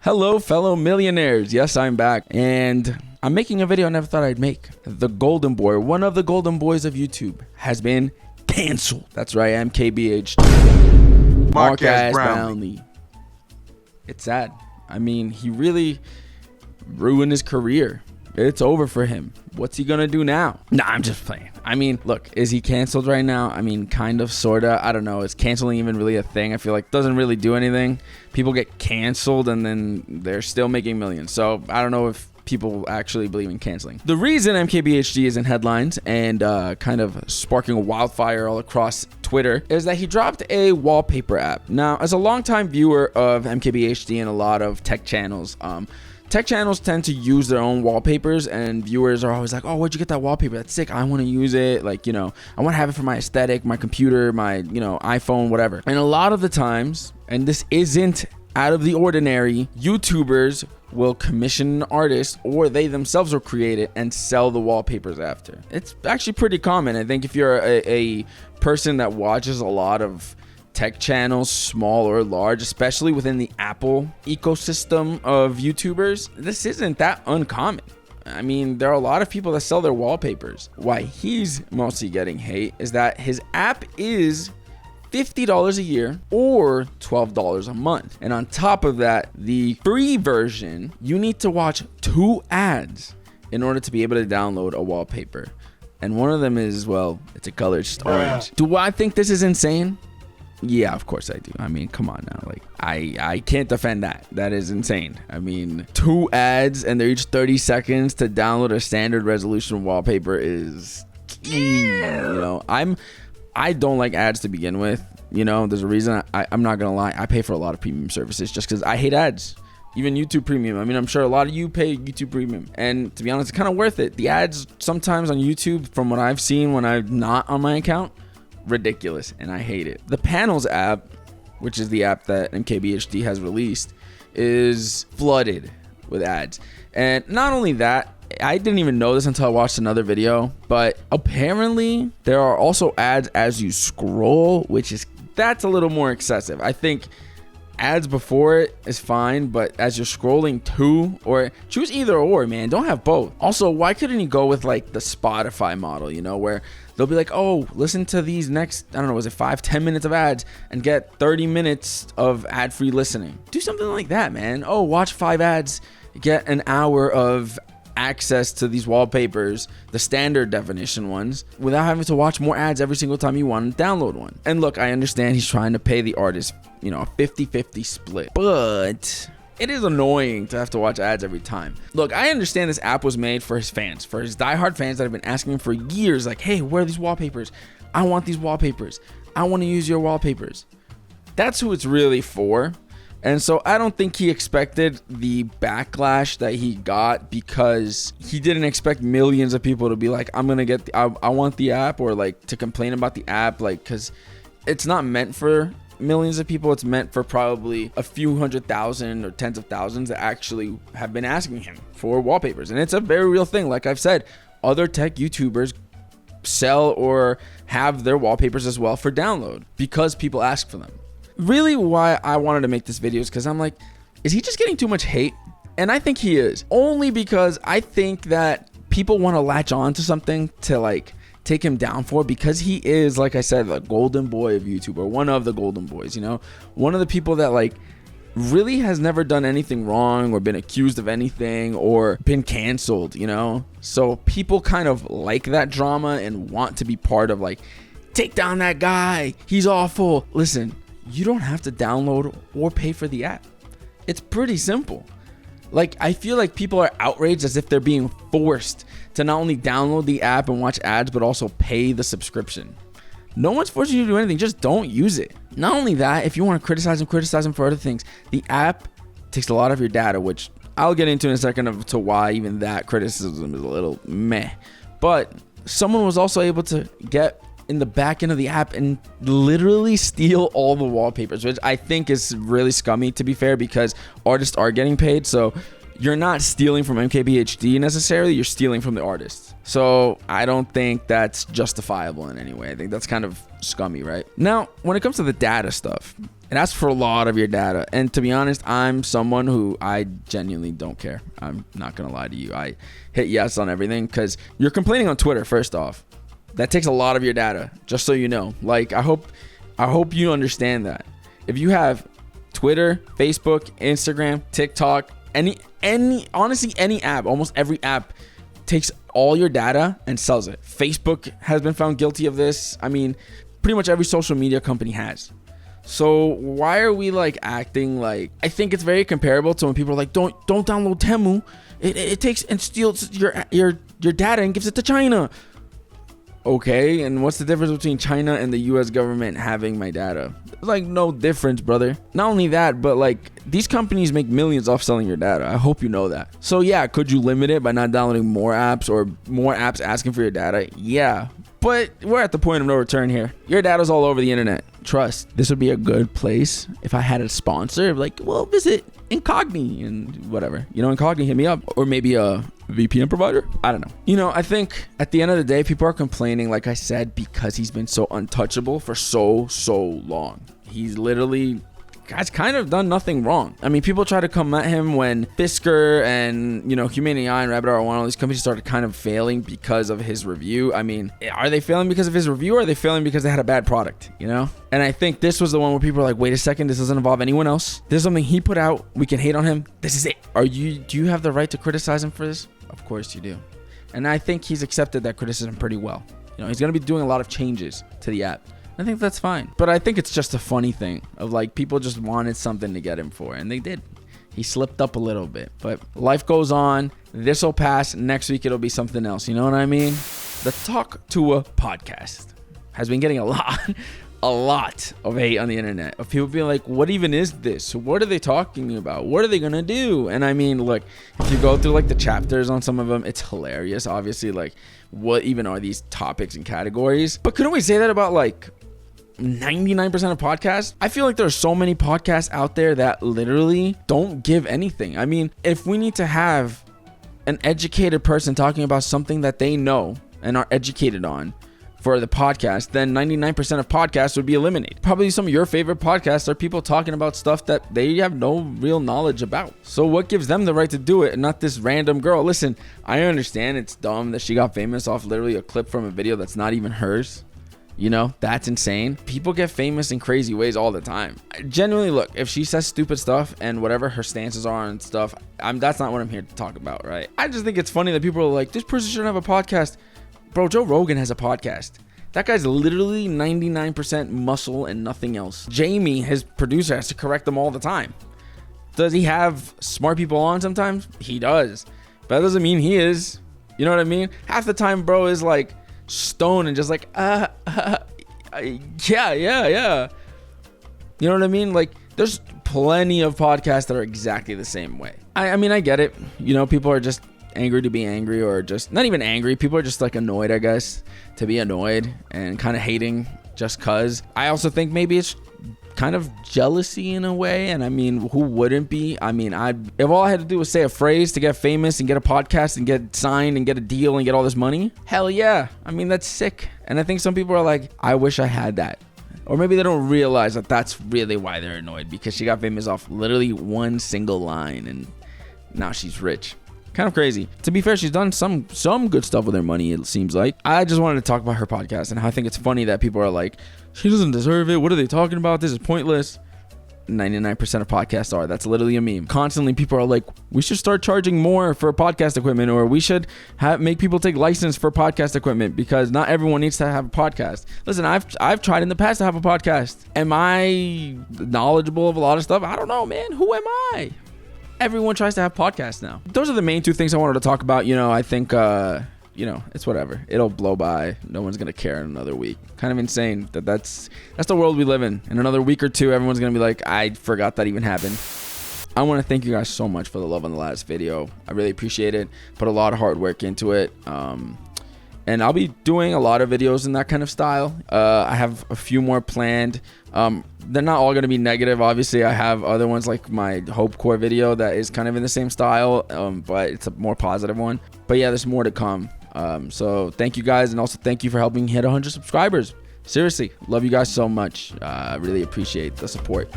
Hello, fellow millionaires. Yes, I'm back. And I'm making a video I never thought I'd make. The golden boy, one of the golden boys of YouTube, has been canceled. That's right, MKBHD. Marcus Brownlee. It's sad. I mean, he really ruined his career. It's over for him. What's he gonna do now? Nah, I'm just playing. I mean, look, is he canceled right now? I mean, kind of, sorta. I don't know. Is canceling even really a thing? I feel like it doesn't really do anything. People get canceled and then they're still making millions. So I don't know if people actually believe in canceling. The reason MKBHD is in headlines and kind of sparking a wildfire all across Twitter is that he dropped a wallpaper app. Now, as a longtime viewer of MKBHD and a lot of tech channels, tech channels tend to use their own wallpapers, and viewers are always like, oh, where'd you get that wallpaper? That's sick. I want to use it. Like, you know, I want to have it for my aesthetic, my computer, my, you know, iPhone, whatever. And a lot of the times, and this isn't out of the ordinary, YouTubers will commission an artist, or they themselves will create it and sell the wallpapers after. It's actually pretty common. I think if you're a person that watches a lot of tech channels, small or large, especially within the Apple ecosystem of YouTubers, this isn't that uncommon. I mean, there are a lot of people that sell their wallpapers. Why he's mostly getting hate is that his app is $50 a year or $12 a month. And on top of that, the free version, you need to watch 2 ads in order to be able to download a wallpaper. And one of them is, well, it's a color, it's just orange. Do I think this is insane? Yeah, of course I do. I mean, come on now. Like, I can't defend that. That is insane. I mean, 2 ads and they're each 30 seconds to download a standard resolution wallpaper is, you know, I don't like ads to begin with. You know, there's a reason. I'm not gonna lie, I pay for a lot of premium services just because I hate ads. Even YouTube Premium. I mean, I'm sure a lot of you pay YouTube Premium, and to be honest, it's kind of worth it. The ads sometimes on YouTube, from what I've seen when I'm not on my account, ridiculous, and I hate it. The Panels app, which is the app that MKBHD has released, is flooded with ads. And not only that, I didn't even know this until I watched another video, but apparently there are also ads as you scroll, that's a little more excessive. I think ads before it is fine, but as you're scrolling to, or choose either or, man, don't have both. Also, why couldn't you go with like the Spotify model, you know, where they'll be like, oh, listen to these next, I don't know, was it 5-10 minutes of ads and get 30 minutes of ad-free listening? Do something like that, man. Oh, watch 5 ads, get an hour of access to these wallpapers, the standard definition ones, without having to watch more ads every single time you want to download one. And look, I understand he's trying to pay the artist, you know, a 50-50 split, but it is annoying to have to watch ads every time. Look, I understand this app was made for his fans, for his diehard fans that have been asking him for years, like, hey, where are these wallpapers? I want these wallpapers. I want to use your wallpapers. That's who it's really for. And so I don't think he expected the backlash that he got, because he didn't expect millions of people to be like, I'm going to get, I want the app, or like to complain about the app, like, because it's not meant for millions of people. It's meant for probably a few 100,000 or tens of thousands that actually have been asking him for wallpapers. And it's a very real thing. Like I've said, other tech YouTubers sell or have their wallpapers as well for download because people ask for them. Really, why I wanted to make this video is because I'm like, is he just getting too much hate? And I think he is, only because I think that people want to latch on to something to like take him down for, because he is, like I said, the golden boy of YouTube, or one of the golden boys, you know, one of the people that like really has never done anything wrong or been accused of anything or been canceled, you know. So people kind of like that drama and want to be part of like, take down that guy, he's awful. Listen, you don't have to download or pay for the app. It's pretty simple. Like, I feel like people are outraged as if they're being forced to not only download the app and watch ads, but also pay the subscription. No one's forcing you to do anything. Just don't use it. Not only that, if you want to criticize him for other things, the app takes a lot of your data, which I'll get into in a second of to why even that criticism is a little meh. But someone was also able to get in the back end of the app and literally steal all the wallpapers, which I think is really scummy, to be fair, because artists are getting paid. So you're not stealing from MKBHD necessarily, you're stealing from the artists. So I don't think that's justifiable in any way. I think that's kind of scummy, right? Now, when it comes to the data stuff, It asks for a lot of your data. And to be honest, I'm someone who I genuinely don't care. I'm not going to lie to you. I hit yes on everything because you're complaining on Twitter, first off. That takes a lot of your data, just so you know. Like, I hope you understand that. If you have Twitter, Facebook, Instagram, TikTok, honestly, any app, almost every app takes all your data and sells it. Facebook has been found guilty of this. I mean, pretty much every social media company has. So why are we like acting like, I think it's very comparable to when people are like, don't download Temu. It takes and steals your data and gives it to China. Okay, and what's the difference between China and the US government having my data? There's like no difference, brother. Not only that, but like these companies make millions off selling your data. I hope you know that. So yeah, could you limit it by not downloading more apps or more apps asking for your data? Yeah, but we're at the point of no return here. Your data's all over the internet. Trust. This would be a good place if I had a sponsor. Like, well, visit Incogni and whatever. You know, Incogni, hit me up. Or maybe a VPN provider. I don't know. You know, I think at the end of the day, people are complaining, like I said, because he's been so untouchable for so long. He's literally has kind of done nothing wrong. I mean, people try to come at him when Fisker and, you know, Humanity and Rabbit R1, all these companies started kind of failing because of his review. I mean, are they failing because of his review or are they failing because they had a bad product, you know? And I think this was the one where people are like, wait a second, this doesn't involve anyone else. This is something he put out. We can hate on him. This is it. Do you have the right to criticize him for this? Of course you do. And I think he's accepted that criticism pretty well. You know, he's going to be doing a lot of changes to the app. I think that's fine. But I think it's just a funny thing of like people just wanted something to get him for, and they did. He slipped up a little bit, but life goes on. This will pass. Next week, it'll be something else. You know what I mean? The Talk to a podcast has been getting a lot of hate on the internet of people being like, what even is this? What are they talking about? What are they going to do? And I mean, look, if you go through like the chapters on some of them, it's hilarious. Obviously, like what even are these topics and categories? But couldn't we say that about like 99% of podcasts? I feel like there are so many podcasts out there that literally don't give anything. I mean, if we need to have an educated person talking about something that they know and are educated on for the podcast, then 99% of podcasts would be eliminated. Probably some of your favorite podcasts are people talking about stuff that they have no real knowledge about. So what gives them the right to do it and not this random girl? Listen, I understand it's dumb that she got famous off literally a clip from a video that's not even hers. You know, that's insane. People get famous in crazy ways all the time. Genuinely, look, if she says stupid stuff and whatever her stances are and stuff, that's not what I'm here to talk about, right? I just think it's funny that people are like, this person shouldn't have a podcast. Bro, Joe Rogan has a podcast. That guy's literally 99% muscle and nothing else. Jamie, his producer, has to correct them all the time. Does he have smart people on sometimes? He does. But that doesn't mean he is. You know what I mean? Half the time, bro is like stone and just like, yeah. You know what I mean? Like, there's plenty of podcasts that are exactly the same way. I mean, I get it. You know, people are just angry to be angry, or just not even angry. People are just like annoyed, I guess, to be annoyed and kind of hating just cause. I also think maybe it's kind of jealousy in a way. And I mean, who wouldn't be? I mean, if all I had to do was say a phrase to get famous and get a podcast and get signed and get a deal and get all this money, hell yeah. I mean, that's sick. And I think some people are like, I wish I had that. Or maybe they don't realize that that's really why they're annoyed, because she got famous off literally one single line and now she's rich. Kind of crazy. To be fair, she's done some good stuff with her money, it seems like. I just wanted to talk about her podcast and how I think it's funny that people are like, she doesn't deserve it. What are they talking about? This is pointless. 99% of podcasts are. That's literally a meme. Constantly people are like, we should start charging more for podcast equipment, or we should make people take license for podcast equipment, because not everyone needs to have a podcast. Listen, I've tried in the past to have a podcast. Am I knowledgeable of a lot of stuff? I don't know, man. Who am I? Everyone tries to have podcasts now. Those are the main two things I wanted to talk about. You know, I think, you know, it's whatever. It'll blow by. No one's going to care in another week. Kind of insane that's the world we live in. In another week or two, everyone's going to be like, I forgot that even happened. I want to thank you guys so much for the love on the last video. I really appreciate it. Put a lot of hard work into it. And I'll be doing a lot of videos in that kind of style. I have a few more planned. They're not all going to be negative. Obviously, I have other ones like my Hope Core video that is kind of in the same style, but it's a more positive one. But yeah, there's more to come. So thank you guys. And also thank you for helping hit 100 subscribers. Seriously, love you guys so much. I really appreciate the support.